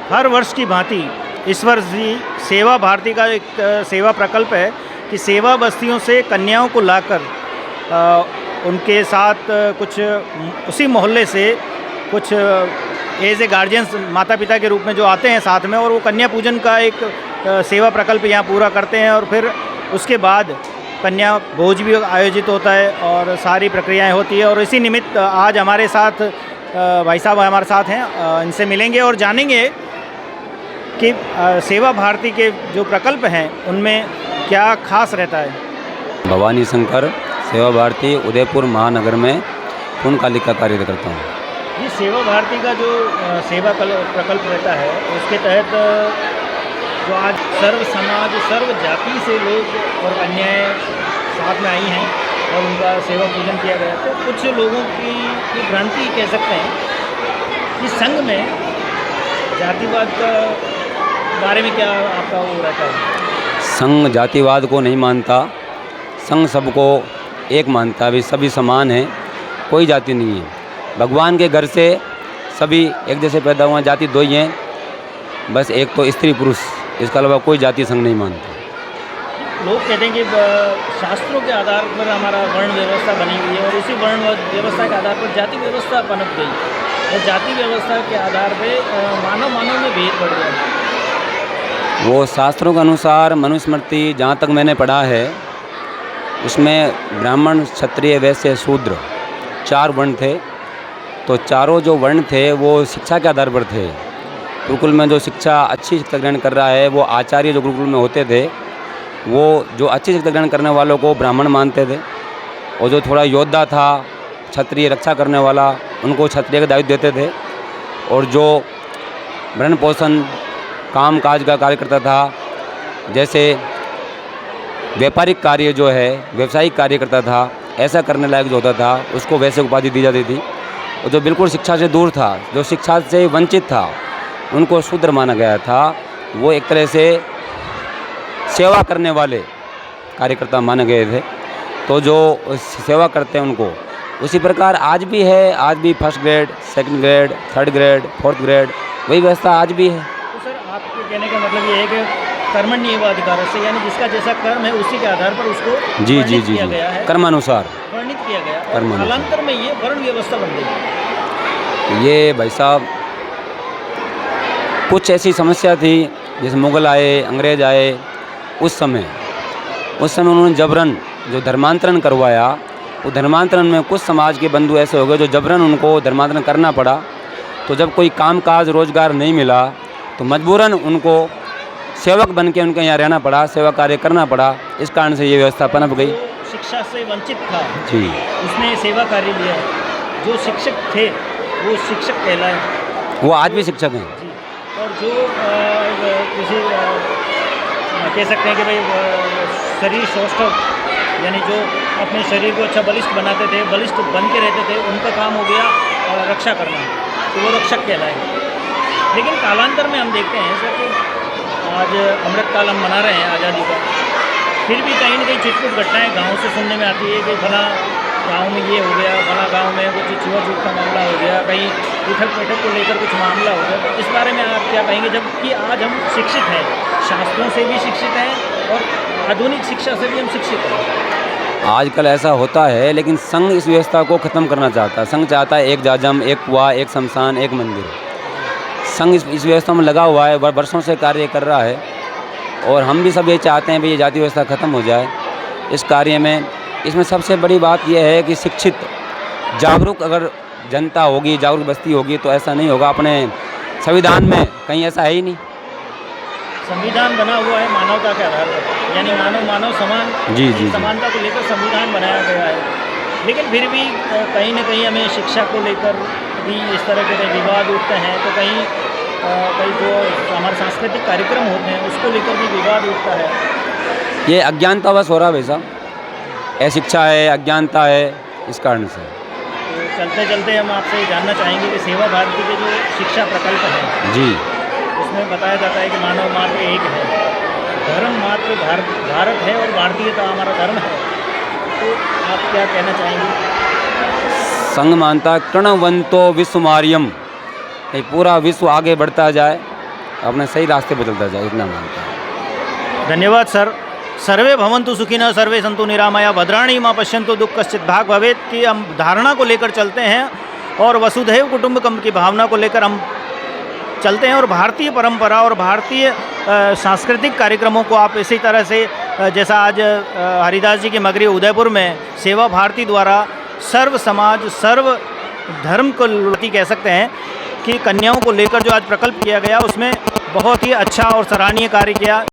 हर वर्ष की भांति इस वर्ष भी सेवा भारती का एक सेवा प्रकल्प है कि सेवा बस्तियों से कन्याओं को लाकर उनके साथ कुछ उसी मोहल्ले से कुछ एज ए गार्जियंस माता पिता के रूप में जो आते हैं साथ में, और वो कन्या पूजन का एक सेवा प्रकल्प यहाँ पूरा करते हैं। और फिर उसके बाद कन्या भोज भी आयोजित होता है और सारी प्रक्रियाएं होती है। और इसी निमित्त आज हमारे साथ भाई साहब हमारे साथ हैं, इनसे मिलेंगे और जानेंगे कि सेवा भारती के जो प्रकल्प हैं उनमें क्या खास रहता है। भवानी शंकर सेवा भारती उदयपुर महानगर में पुण्यकालिका कार्य करता हूँ। ये सेवा भारती का जो सेवा प्रकल्प रहता है उसके तहत जो आज सर्व समाज सर्व जाति से लोग और कन्याएं साथ में आई हैं और उनका सेवा पूजन किया गया, तो कुछ लोगों की भ्रांति कह सकते हैं कि संघ में जातिवाद का बारे में क्या आपका वो रहता है? संघ जातिवाद को नहीं मानता, संघ सबको एक मानता है, भी सभी समान हैं, कोई जाति नहीं है। भगवान के घर से सभी एक जैसे पैदा हुआ, जाति दो ही हैं, बस एक तो स्त्री पुरुष, इसके अलावा कोई जाति संघ नहीं मानता। लोग कहते हैं कि शास्त्रों के आधार पर हमारा वर्ण व्यवस्था बनी हुई है और उसी वर्ण व्यवस्था के आधार पर जाति व्यवस्था पनप गई और जाति व्यवस्था के आधार पर मानव में भेद बढ़ गया। वो शास्त्रों के अनुसार मनुस्मृति जहाँ तक मैंने पढ़ा है उसमें ब्राह्मण क्षत्रिय वैश्य शूद्र 4 वर्ण थे, तो चारों जो वर्ण थे वो शिक्षा के आधार पर थे। गुरुकुल में जो शिक्षा अच्छी शिक्षा ग्रहण कर रहा है वो आचार्य जो गुरुकुल में होते थे वो जो अच्छी शिक्षा ग्रहण करने वालों को ब्राह्मण मानते थे, और जो थोड़ा योद्धा था क्षत्रिय रक्षा करने वाला उनको क्षत्रिय का दायित्व देते थे, और जो भरण पोषण काम काज का कार्य करता था, जैसे व्यापारिक कार्य जो है व्यवसायिक कार्य करता था, ऐसा करने लायक जो होता था उसको वैसे उपाधि दी जाती थी। और जो बिल्कुल शिक्षा से दूर था, जो शिक्षा से वंचित था, उनको शूद्र माना गया था। वो एक तरह से सेवा करने वाले कार्यकर्ता माने गए थे। तो जो सेवा करते हैं उनको उसी प्रकार आज भी है, आज भी first grade, second grade, third grade, fourth grade वही व्यवस्था आज भी है। तो सर आपके कहने का मतलब ये है कि कर्मण्येवाधिकार से, यानी जिसका जैसा कर्म है उसी के आधार पर उसको जी किया गया है, कर्मानुसार वर्णित किया गया और कालांतर में ये वर्ण व्यवस्था बन गई। ये भाई साहब कुछ ऐसी समस्या थी, जैसे मुग़ल आए, अंग्रेज आए, उस समय उन्होंने जबरन जो धर्मांतरण करवाया, वो धर्मांतरण में कुछ समाज के बंधु ऐसे हो गए जो जबरन उनको धर्मांतरण करना पड़ा। तो जब कोई कामकाज रोजगार नहीं मिला तो मजबूरन उनको सेवक बन के उनके यहाँ रहना पड़ा, सेवा कार्य करना पड़ा। इस कारण से ये व्यवस्था पनप गई। शिक्षा से वंचित था जी, उसने सेवा कार्य लिया। जो शिक्षक थे वो शिक्षक कहलाए, वो आज भी शिक्षक हैं जी। और जो किसी कह सकते हैं कि भाई शरीर सौष्ठव, यानी जो अपने शरीर को अच्छा बलिष्ठ बनाते थे, बलिष्ठ बन के रहते थे, उनका काम हो गया रक्षा करना, तो वो रक्षक कहलाए। लेकिन कालांतर में हम देखते हैं सर कि आज अमृतकाल हम मना रहे हैं आज़ादी का, फिर भी कहीं न कहीं छिटपुट घटनाएं गांव से सुनने में आती है कि फला गांव में ये हो गया, फला गांव में कुछ छुआ-छूत का मामला हो गया, कहीं उठक-बैठक को लेकर कुछ मामला हो गया। तो इस बारे में आप क्या कहेंगे, जबकि आज हम शिक्षित हैं, शास्त्रों से भी शिक्षित हैं और आधुनिक शिक्षा से भी हम शिक्षित हैं? आजकल ऐसा होता है, लेकिन संघ इस व्यवस्था को ख़त्म करना चाहता है। संघ चाहता है एक जाजम, एक कुआं, एक शमशान, एक मंदिर। संघ इस व्यवस्था में लगा हुआ है, वर्षों से कार्य कर रहा है, और हम भी सब ये चाहते हैं भाई ये जाति व्यवस्था ख़त्म हो जाए। इस कार्य में इसमें सबसे बड़ी बात यह है कि शिक्षित जागरूक अगर जनता होगी, जागरूक बस्ती होगी तो ऐसा नहीं होगा। अपने संविधान में कहीं ऐसा है ही नहीं। संविधान बना हुआ है मानवता के आधार पर, यानी मानव समान, जी समानता को लेकर संविधान बनाया गया है। लेकिन फिर भी कहीं न कहीं हमें शिक्षा को लेकर भी इस तरह के विवाद उठते हैं, तो कहीं जो हमारे सांस्कृतिक कार्यक्रम होते हैं उसको लेकर भी विवाद उठता है। ये अज्ञानता बस हो रहा है भाई साहब, अशिक्षा है, अज्ञानता है, इस कारण से। तो चलते चलते हम आपसे जानना चाहेंगे कि सेवा भारती के जो शिक्षा प्रकल्प हैं जी, उसमें बताया जाता है कि मानव मात्र एक है, धर्म मात्र भारत है और भारतीयता हमारा धर्म है। तो आप क्या कहना चाहेंगे? संघ मानता कृणवंतो विश्वमार्यम, पूरा विश्व आगे बढ़ता जाए, अपने सही रास्ते पर चलता जाए, इतना मानता हूँ। धन्यवाद सर। सर्वे भवन्तु सुखिनः, सर्वे सन्तु निरामया, भद्राणि मा पश्यन्तु दुख कश्चित् भाग भवेत् की हम धारणा को लेकर चलते हैं और वसुधैव कुटुम्बकम की भावना को लेकर हम चलते हैं। और भारतीय परंपरा और भारतीय सांस्कृतिक कार्यक्रमों को आप इसी तरह से जैसा आज हरिदास जी के मगरी उदयपुर में सेवा भारती द्वारा सर्व समाज सर्व धर्म को कह सकते हैं कि कन्याओं को लेकर जो आज प्रकल्प किया गया उसमें बहुत ही अच्छा और सराहनीय कार्य किया।